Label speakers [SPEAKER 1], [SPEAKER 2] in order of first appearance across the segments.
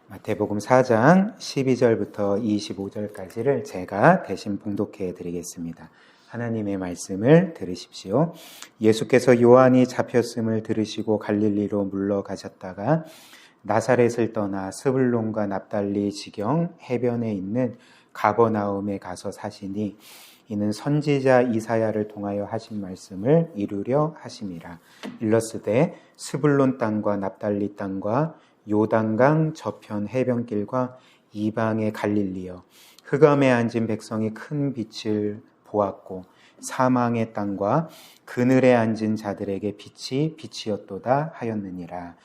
[SPEAKER 1] 마태복음 4장 12절부터 25절까지를 제가 대신 봉독해 드리겠습니다. 하나님의 말씀을 들으십시오. 예수께서 요한이 잡혔음을 들으시고 갈릴리로 물러가셨다가 나사렛을 떠나 스불론과 납달리 지경 해변에 있는 가버나움에 가서 사시니 이는 선지자 이사야를 통하여 하신 말씀을 이루려 하심이라. 일러스되 스불론 땅과 납달리 땅과 요단강 저편 해변길과 이방의 갈릴리여, 흑암에 앉은 백성이 큰 빛을 보았고 사망의 땅과 그늘에 앉은 자들에게 빛이 빛이었도다 하였느니라.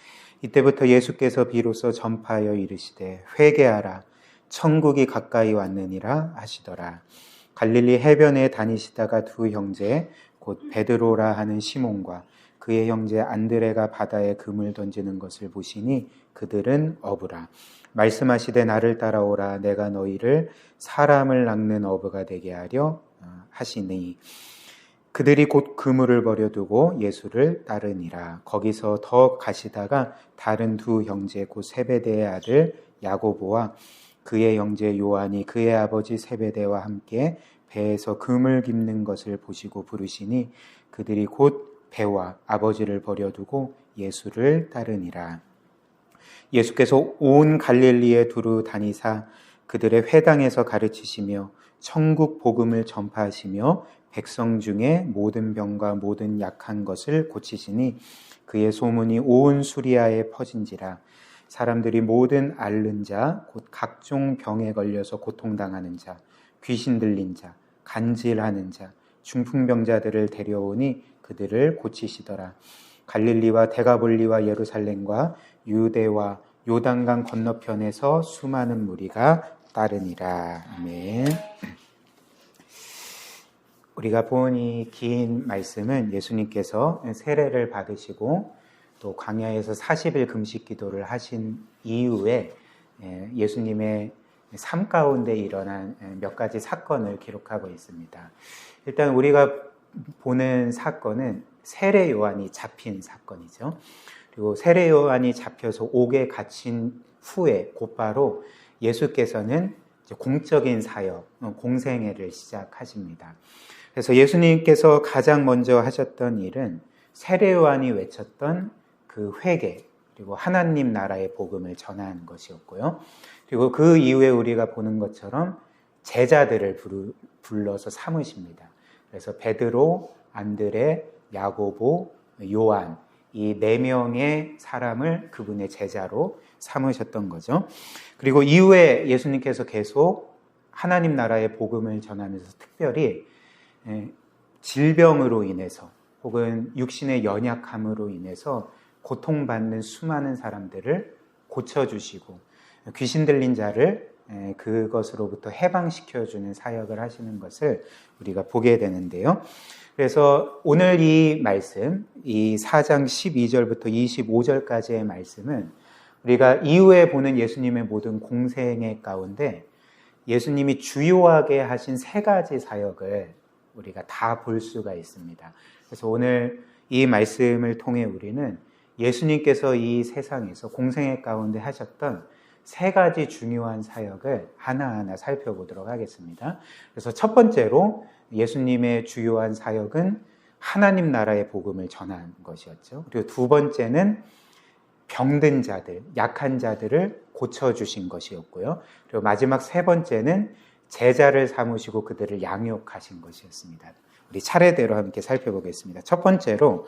[SPEAKER 1] 이때부터 예수께서 비로소 전파하여 이르시되 회개하라, 천국이 가까이 왔느니라 하시더라. 갈릴리 해변에 다니시다가 두 형제 곧 베드로라 하는 시몬과 그의 형제 안드레가 바다에 금을 던지는 것을 보시니 그들은 어부라. 말씀하시되 나를 따라오라, 내가 너희를 사람을 낚는 어부가 되게 하려 하시니 그들이 곧 그물을 버려두고 예수를 따르니라. 거기서 더 가시다가 다른 두 형제 곧 세베대의 아들 야고보와 그의 형제 요한이 그의 아버지 세베대와 함께 배에서 금을 깁는 것을 보시고 부르시니 그들이 곧 배와 아버지를 버려두고 예수를 따르니라. 예수께서 온 갈릴리에 두루 다니사 그들의 회당에서 가르치시며 천국 복음을 전파하시며 백성 중에 모든 병과 모든 약한 것을 고치시니 그의 소문이 온 수리아에 퍼진지라. 사람들이 모든 앓는 자, 곧 각종 병에 걸려서 고통당하는 자, 귀신 들린 자, 간질하는 자, 중풍병자들을 데려오니 그들을 고치시더라. 갈릴리와 데가볼리와 예루살렘과 유대와 요단강 건너편에서 수많은 무리가 따르니라. 아멘. 우리가 본 이 긴 말씀은 예수님께서 세례를 받으시고 또 광야에서 40일 금식 기도를 하신 이후에 예수님의 삶 가운데 일어난 몇 가지 사건을 기록하고 있습니다. 일단 우리가 보는 사건은 세례 요한이 잡힌 사건이죠. 그리고 세례 요한이 잡혀서 옥에 갇힌 후에 곧바로 예수께서는 공적인 사역, 공생애를 시작하십니다. 그래서 예수님께서 가장 먼저 하셨던 일은 세례 요한이 외쳤던 그 회개, 그리고 하나님 나라의 복음을 전하는 것이었고요. 그리고 그 이후에 우리가 보는 것처럼 제자들을 불러서 삼으십니다. 그래서 베드로, 안드레, 야고보, 요한, 이 4명의 사람을 그분의 제자로 삼으셨던 거죠. 그리고 이후에 예수님께서 계속 하나님 나라의 복음을 전하면서 특별히 질병으로 인해서 혹은 육신의 연약함으로 인해서 고통받는 수많은 사람들을 고쳐주시고 귀신 들린 자를 그것으로부터 해방시켜주는 사역을 하시는 것을 우리가 보게 되는데요. 그래서 오늘 이 말씀, 이 4장 12절부터 25절까지의 말씀은 우리가 이후에 보는 예수님의 모든 공생애 가운데 예수님이 주요하게 하신 3가지 사역을 우리가 다 볼 수가 있습니다. 그래서 오늘 이 말씀을 통해 우리는 예수님께서 이 세상에서 공생애 가운데 하셨던 3가지 중요한 사역을 하나하나 살펴보도록 하겠습니다. 그래서 첫 번째로 예수님의 주요한 사역은 하나님 나라의 복음을 전하는 것이었죠. 그리고 두 번째는 병든 자들, 약한 자들을 고쳐주신 것이었고요. 그리고 마지막 3번째는 제자를 삼으시고 그들을 양육하신 것이었습니다. 우리 차례대로 함께 살펴보겠습니다. 첫 번째로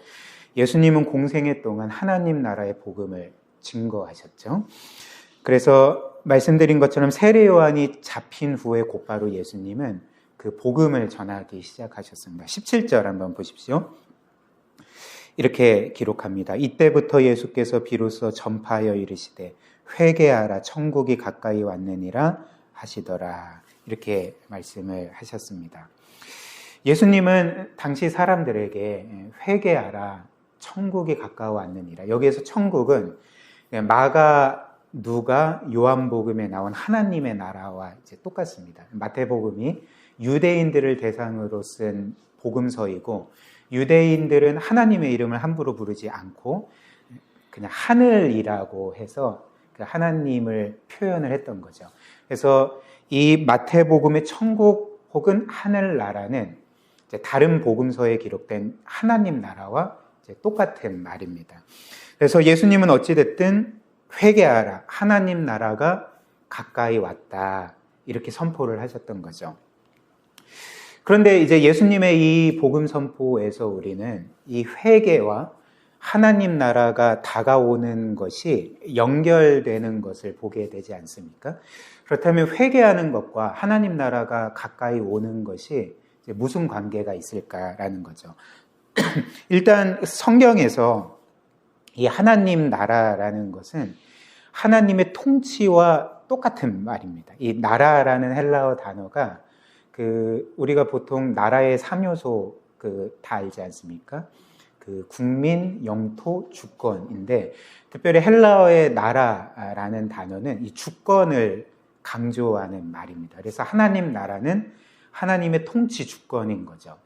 [SPEAKER 1] 예수님은 공생애 동안 하나님 나라의 복음을 증거하셨죠. 그래서 말씀드린 것처럼 세례 요한이 잡힌 후에 곧바로 예수님은 그 복음을 전하기 시작하셨습니다. 17절 한번 보십시오. 이렇게 기록합니다. 이때부터 예수께서 비로소 전파하여 이르시되 회개하라, 천국이 가까이 왔느니라 하시더라. 이렇게 말씀을 하셨습니다. 예수님은 당시 사람들에게 회개하라, 천국이 가까워 왔느니라. 여기에서 천국은 마가, 누가, 요한복음에 나온 하나님의 나라와 이제 똑같습니다. 마태복음이 유대인들을 대상으로 쓴 복음서이고 유대인들은 하나님의 이름을 함부로 부르지 않고 그냥 하늘이라고 해서 그 하나님을 표현을 했던 거죠. 그래서 이 마태복음의 천국 혹은 하늘나라는 이제 다른 복음서에 기록된 하나님 나라와 이제 똑같은 말입니다. 그래서 예수님은 어찌됐든 회개하라, 하나님 나라가 가까이 왔다, 이렇게 선포를 하셨던 거죠. 그런데 이제 예수님의 이 복음 선포에서 우리는 이 회개와 하나님 나라가 다가오는 것이 연결되는 것을 보게 되지 않습니까? 그렇다면 회개하는 것과 하나님 나라가 가까이 오는 것이 이제 무슨 관계가 있을까라는 거죠. 일단 성경에서 이 하나님 나라라는 것은 하나님의 통치와 똑같은 말입니다. 이 나라라는 헬라어 단어가 우리가 보통 나라의 3요소 다 알지 않습니까? 국민, 영토, 주권인데 특별히 헬라어의 나라라는 단어는 이 주권을 강조하는 말입니다. 그래서 하나님 나라는 하나님의 통치 주권인 거죠.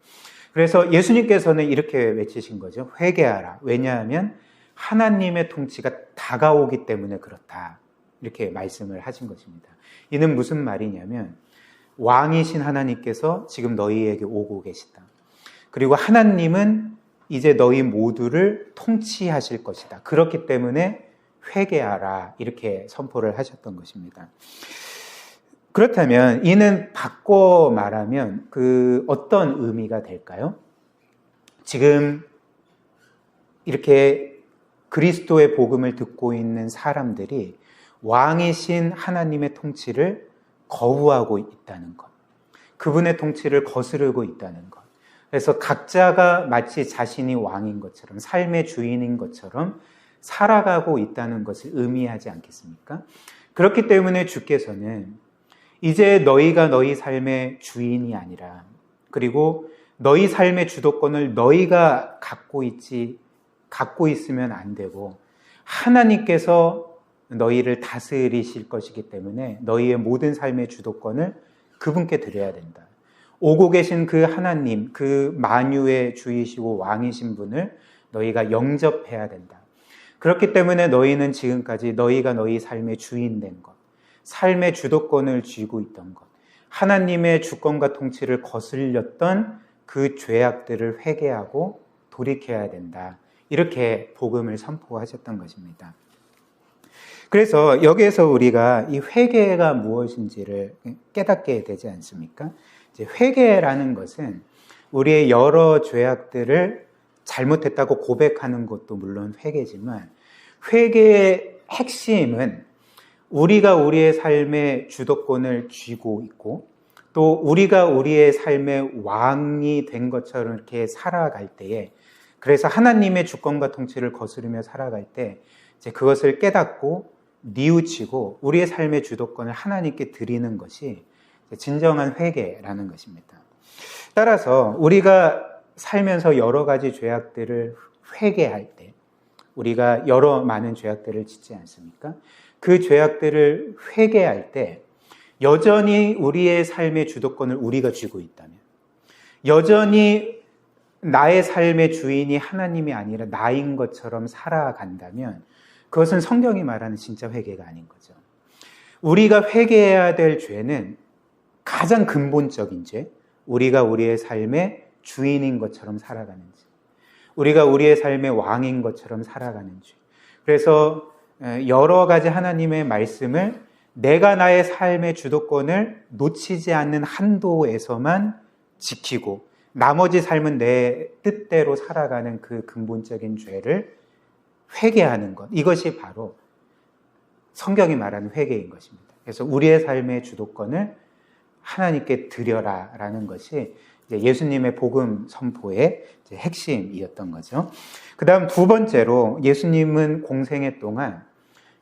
[SPEAKER 1] 그래서 예수님께서는 이렇게 외치신 거죠. 회개하라. 왜냐하면 하나님의 통치가 다가오기 때문에 그렇다. 이렇게 말씀을 하신 것입니다. 이는 무슨 말이냐면 왕이신 하나님께서 지금 너희에게 오고 계시다. 그리고 하나님은 이제 너희 모두를 통치하실 것이다. 그렇기 때문에 회개하라. 이렇게 선포를 하셨던 것입니다. 그렇다면 이는 바꿔 말하면 어떤 의미가 될까요? 지금 이렇게 그리스도의 복음을 듣고 있는 사람들이 왕이신 하나님의 통치를 거부하고 있다는 것, 그분의 통치를 거스르고 있다는 것, 그래서 각자가 마치 자신이 왕인 것처럼 삶의 주인인 것처럼 살아가고 있다는 것을 의미하지 않겠습니까? 그렇기 때문에 주께서는 이제 너희가 너희 삶의 주인이 아니라, 그리고 너희 삶의 주도권을 너희가 갖고 있으면 안 되고 하나님께서 너희를 다스리실 것이기 때문에 너희의 모든 삶의 주도권을 그분께 드려야 된다. 오고 계신 그 하나님, 그 만유의 주이시고 왕이신 분을 너희가 영접해야 된다. 그렇기 때문에 너희는 지금까지 너희가 너희 삶의 주인 된 것, 삶의 주도권을 쥐고 있던 것, 하나님의 주권과 통치를 거슬렸던 그 죄악들을 회개하고 돌이켜야 된다. 이렇게 복음을 선포하셨던 것입니다. 그래서 여기에서 우리가 이 회개가 무엇인지를 깨닫게 되지 않습니까? 이제 회개라는 것은 우리의 여러 죄악들을 잘못했다고 고백하는 것도 물론 회개지만, 회개의 핵심은 우리가 우리의 삶의 주도권을 쥐고 있고 또 우리가 우리의 삶의 왕이 된 것처럼 이렇게 살아갈 때에, 그래서 하나님의 주권과 통치를 거스르며 살아갈 때 이제 그것을 깨닫고 뉘우치고 우리의 삶의 주도권을 하나님께 드리는 것이 진정한 회개라는 것입니다. 따라서 우리가 살면서 여러 가지 죄악들을 회개할 때, 우리가 많은 죄악들을 짓지 않습니까? 그 죄악들을 회개할 때 여전히 우리의 삶의 주도권을 우리가 쥐고 있다면, 여전히 나의 삶의 주인이 하나님이 아니라 나인 것처럼 살아간다면 그것은 성경이 말하는 진짜 회개가 아닌 거죠. 우리가 회개해야 될 죄는 가장 근본적인 죄, 우리가 우리의 삶의 주인인 것처럼 살아가는 죄, 우리가 우리의 삶의 왕인 것처럼 살아가는 죄. 그래서 여러 가지 하나님의 말씀을 내가 나의 삶의 주도권을 놓치지 않는 한도에서만 지키고 나머지 삶은 내 뜻대로 살아가는 그 근본적인 죄를 회개하는 것, 이것이 바로 성경이 말하는 회개인 것입니다. 그래서 우리의 삶의 주도권을 하나님께 드려라라는 것이 이제 예수님의 복음 선포의 이제 핵심이었던 거죠. 그 다음 두 번째로, 예수님은 공생애 동안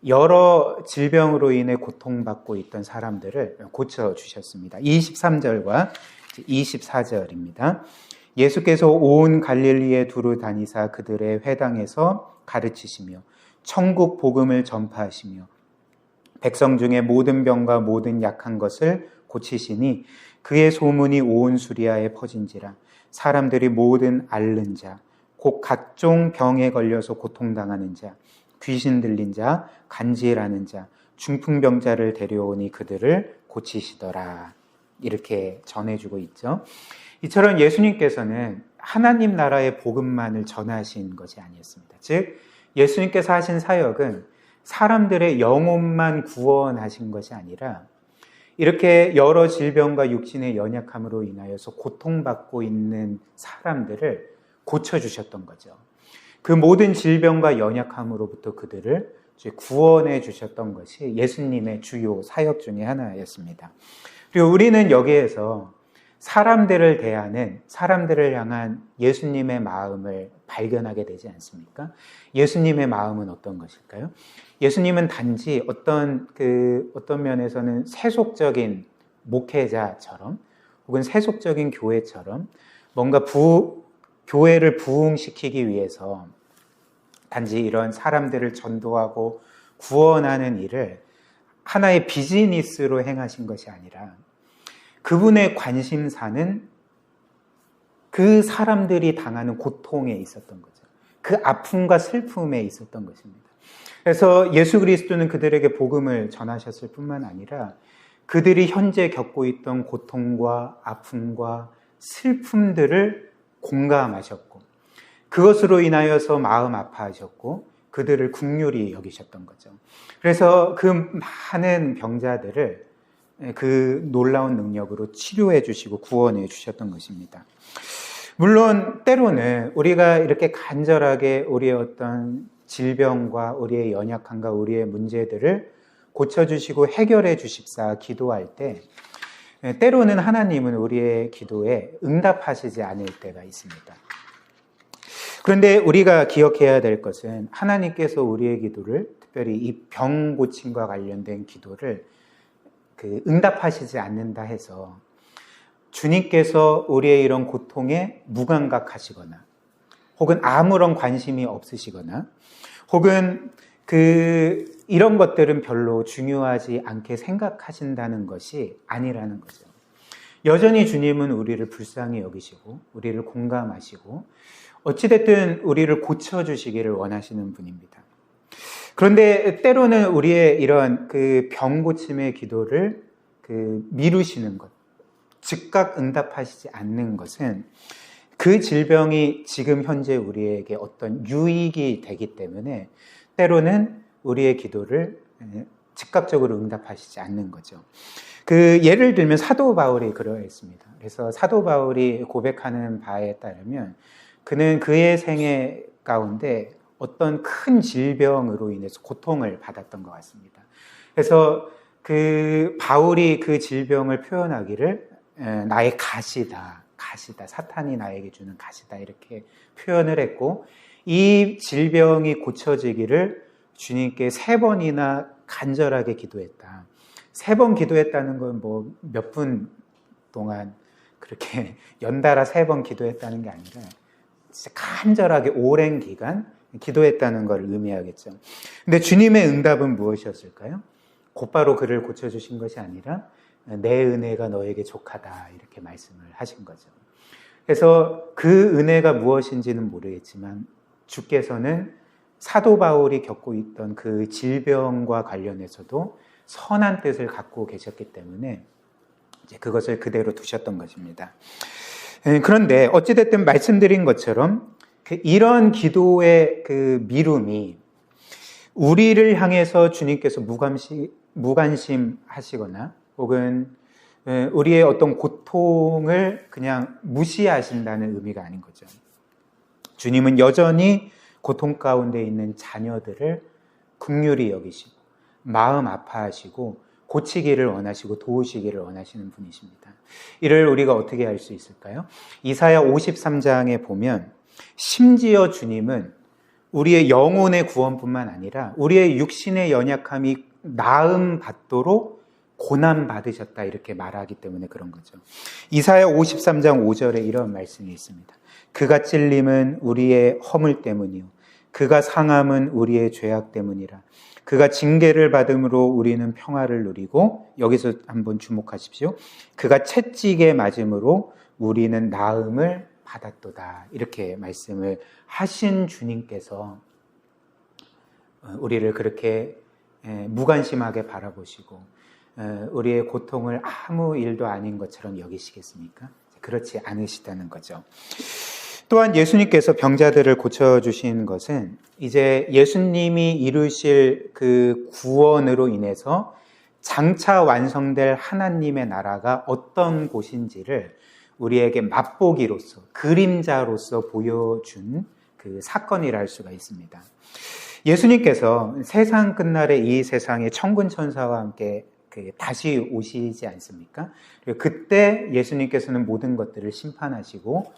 [SPEAKER 1] 여러 질병으로 인해 고통받고 있던 사람들을 고쳐주셨습니다. 23절과 24절입니다. 예수께서 온 갈릴리에 두루 다니사 그들의 회당에서 가르치시며 천국 복음을 전파하시며 백성 중에 모든 병과 모든 약한 것을 고치시니 그의 소문이 온 수리아에 퍼진지라. 사람들이 모든 앓는 자, 곧 각종 병에 걸려서 고통당하는 자, 귀신 들린 자, 간질하는 자, 중풍병자를 데려오니 그들을 고치시더라. 이렇게 전해주고 있죠. 이처럼 예수님께서는 하나님 나라의 복음만을 전하신 것이 아니었습니다. 즉 예수님께서 하신 사역은 사람들의 영혼만 구원하신 것이 아니라 이렇게 여러 질병과 육신의 연약함으로 인하여서 고통받고 있는 사람들을 고쳐주셨던 거죠. 그 모든 질병과 연약함으로부터 그들을 구원해 주셨던 것이 예수님의 주요 사역 중에 하나였습니다. 그리고 우리는 여기에서 사람들을 대하는, 사람들을 향한 예수님의 마음을 발견하게 되지 않습니까? 예수님의 마음은 어떤 것일까요? 예수님은 단지 어떤 면에서는 세속적인 목회자처럼 혹은 세속적인 교회처럼 뭔가 교회를 부흥시키기 위해서 단지 이런 사람들을 전도하고 구원하는 일을 하나의 비즈니스로 행하신 것이 아니라 그분의 관심사는 그 사람들이 당하는 고통에 있었던 거죠. 그 아픔과 슬픔에 있었던 것입니다. 그래서 예수 그리스도는 그들에게 복음을 전하셨을 뿐만 아니라 그들이 현재 겪고 있던 고통과 아픔과 슬픔들을 공감하셨고 그것으로 인하여서 마음 아파하셨고 그들을 긍휼히 여기셨던 거죠. 그래서 그 많은 병자들을 그 놀라운 능력으로 치료해 주시고 구원해 주셨던 것입니다. 물론 때로는 우리가 이렇게 간절하게 우리의 어떤 질병과 우리의 연약함과 우리의 문제들을 고쳐주시고 해결해 주십사 기도할 때 때로는 하나님은 우리의 기도에 응답하시지 않을 때가 있습니다. 그런데 우리가 기억해야 될 것은 하나님께서 우리의 기도를 특별히 이 병 고침과 관련된 기도를 응답하시지 않는다 해서 주님께서 우리의 이런 고통에 무감각하시거나 혹은 아무런 관심이 없으시거나 혹은 이런 것들은 별로 중요하지 않게 생각하신다는 것이 아니라는 거죠. 여전히 주님은 우리를 불쌍히 여기시고 우리를 공감하시고 어찌됐든 우리를 고쳐주시기를 원하시는 분입니다. 그런데 때로는 우리의 이런 병 고침의 기도를 미루시는 것, 즉각 응답하시지 않는 것은 그 질병이 지금 현재 우리에게 어떤 유익이 되기 때문에 때로는 우리의 기도를 즉각적으로 응답하시지 않는 거죠. 예를 들면 사도 바울이 그러했습니다. 그래서 사도 바울이 고백하는 바에 따르면 그는 그의 생애 가운데 어떤 큰 질병으로 인해서 고통을 받았던 것 같습니다. 그래서 바울이 그 질병을 표현하기를 나의 가시다, 사탄이 나에게 주는 가시다 이렇게 표현을 했고 이 질병이 고쳐지기를 주님께 3번이나 간절하게 기도했다. 3번 기도했다는 건 몇 분 동안 그렇게 연달아 3번 기도했다는 게 아니라 진짜 간절하게 오랜 기간 기도했다는 걸 의미하겠죠. 근데 주님의 응답은 무엇이었을까요? 곧바로 그를 고쳐주신 것이 아니라 내 은혜가 너에게 족하다 이렇게 말씀을 하신 거죠. 그래서 그 은혜가 무엇인지는 모르겠지만 주께서는 사도 바울이 겪고 있던 그 질병과 관련해서도 선한 뜻을 갖고 계셨기 때문에 이제 그것을 그대로 두셨던 것입니다. 그런데 어찌됐든 말씀드린 것처럼 이런 기도의 미움이 우리를 향해서 주님께서 무관심 하시거나 혹은 우리의 어떤 고통을 그냥 무시하신다는 의미가 아닌 거죠. 주님은 여전히 고통 가운데 있는 자녀들을 긍휼히 여기시고 마음 아파하시고 고치기를 원하시고 도우시기를 원하시는 분이십니다. 이를 우리가 어떻게 알 수 있을까요? 이사야 53장에 보면 심지어 주님은 우리의 영혼의 구원뿐만 아니라 우리의 육신의 연약함이 나음 받도록 고난 받으셨다 이렇게 말하기 때문에 그런 거죠. 이사야 53장 5절에 이런 말씀이 있습니다. 그가 찔림은 우리의 허물 때문이요 그가 상함은 우리의 죄악 때문이라. 그가 징계를 받음으로 우리는 평화를 누리고 여기서 한번 주목하십시오. 그가 채찍에 맞음으로 우리는 나음을 받았도다. 이렇게 말씀을 하신 주님께서 우리를 그렇게 무관심하게 바라보시고 우리의 고통을 아무 일도 아닌 것처럼 여기시겠습니까? 그렇지 않으시다는 거죠. 또한 예수님께서 병자들을 고쳐주신 것은 이제 예수님이 이루실 그 구원으로 인해서 장차 완성될 하나님의 나라가 어떤 곳인지를 우리에게 맛보기로서, 그림자로서 보여준 그 사건이라 할 수가 있습니다. 예수님께서 세상 끝날에 이 세상에 천군 천사와 함께 다시 오시지 않습니까? 그때 예수님께서는 모든 것들을 심판하시고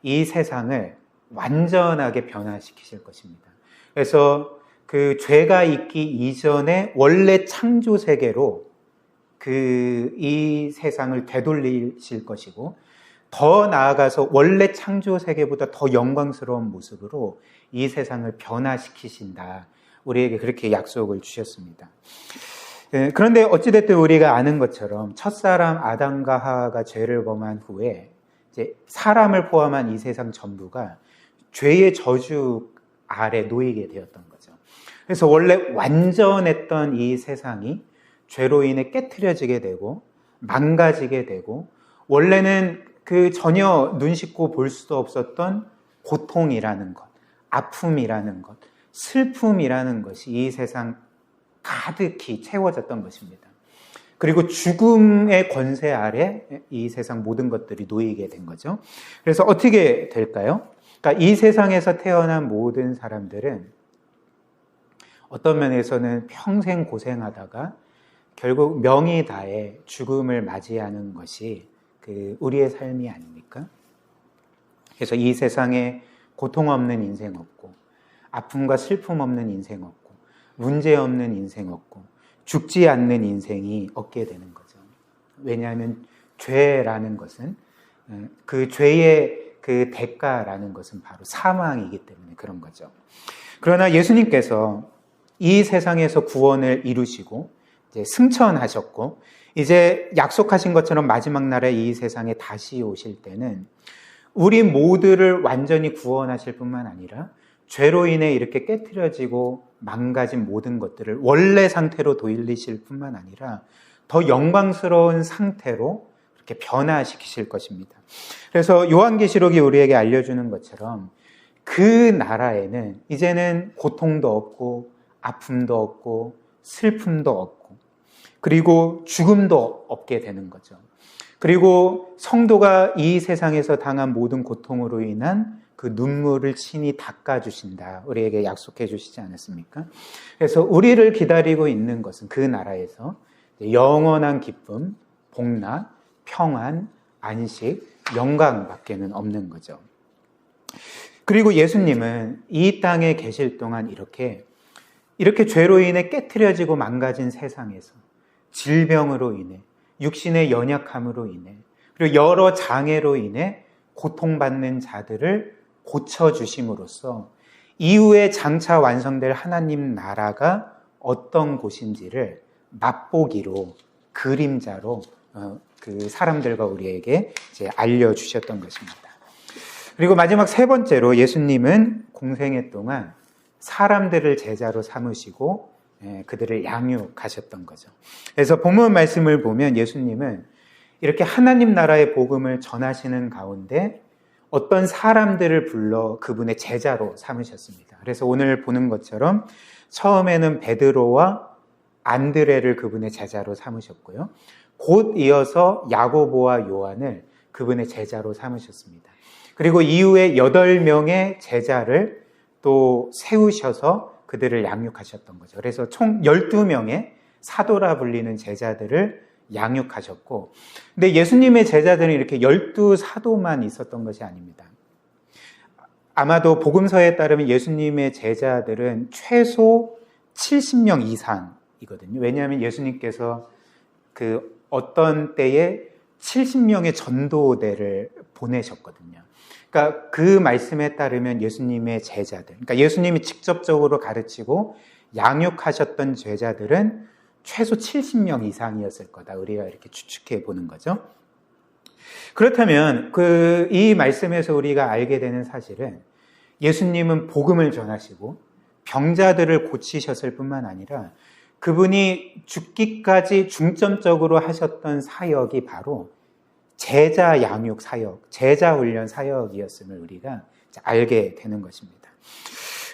[SPEAKER 1] 이 세상을 완전하게 변화시키실 것입니다. 그래서 그 죄가 있기 이전에 원래 창조 세계로 이 세상을 되돌리실 것이고, 더 나아가서 원래 창조 세계보다 더 영광스러운 모습으로 이 세상을 변화시키신다. 우리에게 그렇게 약속을 주셨습니다. 그런데 어찌됐든 우리가 아는 것처럼 첫사람 아담과 하와가 죄를 범한 후에 이제 사람을 포함한 이 세상 전부가 죄의 저주 아래 놓이게 되었던 거죠. 그래서 원래 완전했던 이 세상이 죄로 인해 깨트려지게 되고 망가지게 되고, 원래는 그 전혀 눈 씻고 볼 수도 없었던 고통이라는 것, 아픔이라는 것, 슬픔이라는 것이 이 세상 가득히 채워졌던 것입니다. 그리고 죽음의 권세 아래 이 세상 모든 것들이 놓이게 된 거죠. 그래서 어떻게 될까요? 그러니까 이 세상에서 태어난 모든 사람들은 어떤 면에서는 평생 고생하다가 결국 명이 다해 죽음을 맞이하는 것이 우리의 삶이 아닙니까? 그래서 이 세상에 고통 없는 인생 없고, 아픔과 슬픔 없는 인생 없고, 문제 없는 인생 없고, 죽지 않는 인생이 없게 되는 거죠. 왜냐하면 죄라는 것은, 그 죄의 그 대가라는 것은 바로 사망이기 때문에 그런 거죠. 그러나 예수님께서 이 세상에서 구원을 이루시고 이제 승천하셨고, 이제 약속하신 것처럼 마지막 날에 이 세상에 다시 오실 때는 우리 모두를 완전히 구원하실 뿐만 아니라 죄로 인해 이렇게 깨트려지고 망가진 모든 것들을 원래 상태로 돌리실 뿐만 아니라 더 영광스러운 상태로 그렇게 변화시키실 것입니다. 그래서 요한계시록이 우리에게 알려주는 것처럼 그 나라에는 이제는 고통도 없고 아픔도 없고 슬픔도 없고 그리고 죽음도 없게 되는 거죠. 그리고 성도가 이 세상에서 당한 모든 고통으로 인한 그 눈물을 친히 닦아주신다. 우리에게 약속해 주시지 않았습니까? 그래서 우리를 기다리고 있는 것은 그 나라에서 영원한 기쁨, 복락, 평안, 안식, 영광밖에는 없는 거죠. 그리고 예수님은 이 땅에 계실 동안 이렇게 죄로 인해 깨트려지고 망가진 세상에서 질병으로 인해, 육신의 연약함으로 인해, 그리고 여러 장애로 인해 고통받는 자들을 고쳐주심으로써 이후에 장차 완성될 하나님 나라가 어떤 곳인지를 맛보기로, 그림자로 그 사람들과 우리에게 이제 알려주셨던 것입니다. 그리고 마지막 세 번째로 예수님은 공생애 동안 사람들을 제자로 삼으시고 그들을 양육하셨던 거죠. 그래서 본문 말씀을 보면 예수님은 이렇게 하나님 나라의 복음을 전하시는 가운데 어떤 사람들을 불러 그분의 제자로 삼으셨습니다. 그래서 오늘 보는 것처럼 처음에는 베드로와 안드레를 그분의 제자로 삼으셨고요. 곧 이어서 야고보와 요한을 그분의 제자로 삼으셨습니다. 그리고 이후에 8명의 제자를 또 세우셔서 그들을 양육하셨던 거죠. 그래서 총 12명의 사도라 불리는 제자들을 양육하셨고, 근데 예수님의 제자들은 이렇게 12사도만 있었던 것이 아닙니다. 아마도 복음서에 따르면 예수님의 제자들은 최소 70명 이상이거든요. 왜냐하면 예수님께서 그 어떤 때에 70명의 전도대를 보내셨거든요. 그러니까 그 말씀에 따르면 예수님의 제자들, 그러니까 예수님이 직접적으로 가르치고 양육하셨던 제자들은 최소 70명 이상이었을 거다. 우리가 이렇게 추측해 보는 거죠. 그렇다면 이 말씀에서 우리가 알게 되는 사실은 예수님은 복음을 전하시고 병자들을 고치셨을 뿐만 아니라 그분이 죽기까지 중점적으로 하셨던 사역이 바로 제자 양육 사역, 제자 훈련 사역이었음을 우리가 알게 되는 것입니다.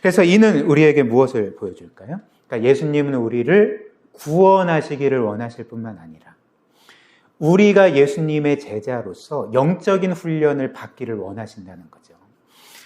[SPEAKER 1] 그래서 이는 우리에게 무엇을 보여줄까요? 그러니까 예수님은 우리를 구원하시기를 원하실 뿐만 아니라 우리가 예수님의 제자로서 영적인 훈련을 받기를 원하신다는 거죠.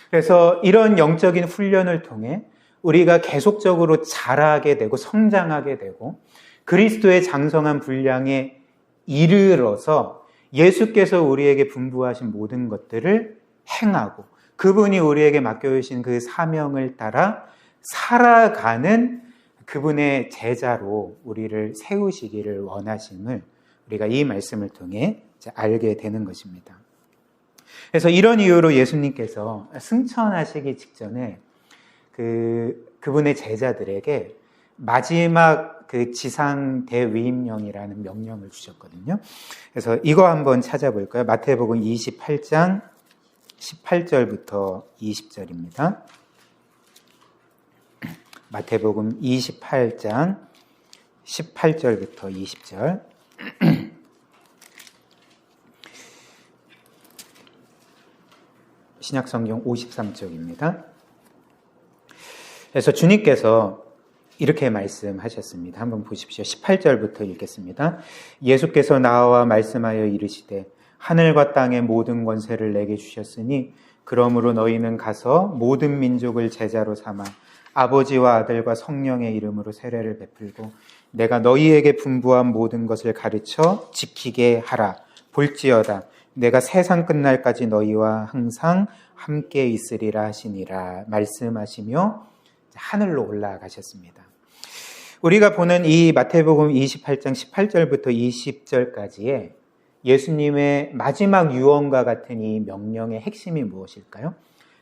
[SPEAKER 1] 그래서 이런 영적인 훈련을 통해 우리가 계속적으로 자라게 되고 성장하게 되고 그리스도의 장성한 분량에 이르러서 예수께서 우리에게 분부하신 모든 것들을 행하고 그분이 우리에게 맡겨주신 그 사명을 따라 살아가는 그분의 제자로 우리를 세우시기를 원하심을 우리가 이 말씀을 통해 알게 되는 것입니다. 그래서 이런 이유로 예수님께서 승천하시기 직전에 그분의 제자들에게 마지막 그 지상 대위임령이라는 명령을 주셨거든요. 그래서 이거 한번 찾아볼까요? 마태복음 28장 18절부터 20절입니다. 마태복음 28장 18절부터 20절. 신약성경 53쪽입니다. 그래서 주님께서 이렇게 말씀하셨습니다. 한번 보십시오. 18절부터 읽겠습니다. 예수께서 나와 말씀하여 이르시되 하늘과 땅의 모든 권세를 내게 주셨으니 그러므로 너희는 가서 모든 민족을 제자로 삼아 아버지와 아들과 성령의 이름으로 세례를 베풀고 내가 너희에게 분부한 모든 것을 가르쳐 지키게 하라. 볼지어다 내가 세상 끝날까지 너희와 항상 함께 있으리라 하시니라 말씀하시며 하늘로 올라가셨습니다. 우리가 보는 이 마태복음 28장 18절부터 20절까지의 예수님의 마지막 유언과 같은 이 명령의 핵심이 무엇일까요?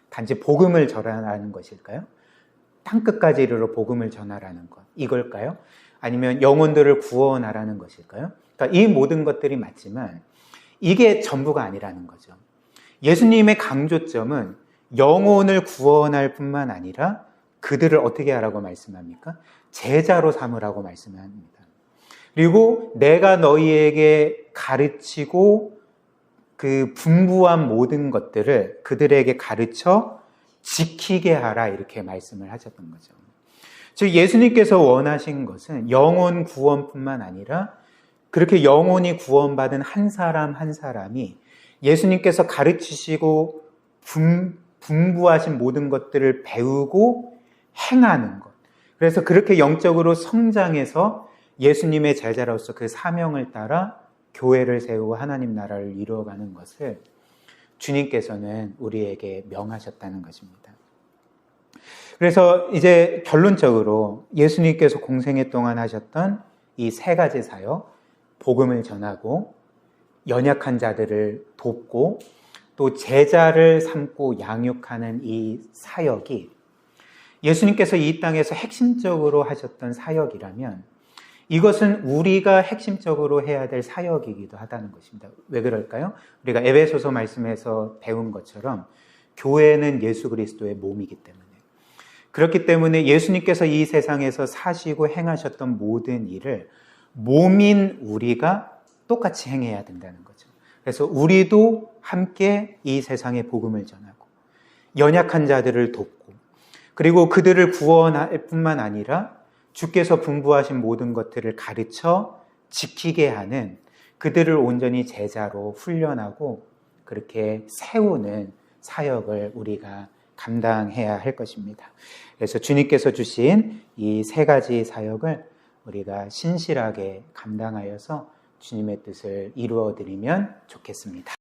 [SPEAKER 1] 단지 복음을 전하라는 것일까요? 땅끝까지 이르러 복음을 전하라는 것, 이걸까요? 아니면 영혼들을 구원하라는 것일까요? 그러니까 이 모든 것들이 맞지만 이게 전부가 아니라는 거죠. 예수님의 강조점은 영혼을 구원할 뿐만 아니라 그들을 어떻게 하라고 말씀합니까? 제자로 삼으라고 말씀합니다. 그리고 내가 너희에게 가르치고 그 분부한 모든 것들을 그들에게 가르쳐 지키게 하라 이렇게 말씀을 하셨던 거죠. 즉 예수님께서 원하신 것은 영혼 구원뿐만 아니라 그렇게 영혼이 구원받은 한 사람 한 사람이 예수님께서 가르치시고 분부하신 모든 것들을 배우고 행하는 것. 그래서 그렇게 영적으로 성장해서 예수님의 제자로서 그 사명을 따라 교회를 세우고 하나님 나라를 이루어가는 것을 주님께서는 우리에게 명하셨다는 것입니다. 그래서 이제 결론적으로 예수님께서 공생애 동안 하셨던 이 세 가지 사역, 복음을 전하고 연약한 자들을 돕고 또 제자를 삼고 양육하는 이 사역이 예수님께서 이 땅에서 핵심적으로 하셨던 사역이라면 이것은 우리가 핵심적으로 해야 될 사역이기도 하다는 것입니다. 왜 그럴까요? 우리가 에베소서 말씀에서 배운 것처럼 교회는 예수 그리스도의 몸이기 때문에 그렇기 때문에 예수님께서 이 세상에서 사시고 행하셨던 모든 일을 몸인 우리가 똑같이 행해야 된다는 거죠. 그래서 우리도 함께 이 세상에 복음을 전하고 연약한 자들을 돕고 그리고 그들을 구원할 뿐만 아니라 주께서 분부하신 모든 것들을 가르쳐 지키게 하는 그들을 온전히 제자로 훈련하고 그렇게 세우는 사역을 우리가 감당해야 할 것입니다. 그래서 주님께서 주신 이 세 가지 사역을 우리가 신실하게 감당하여서 주님의 뜻을 이루어드리면 좋겠습니다.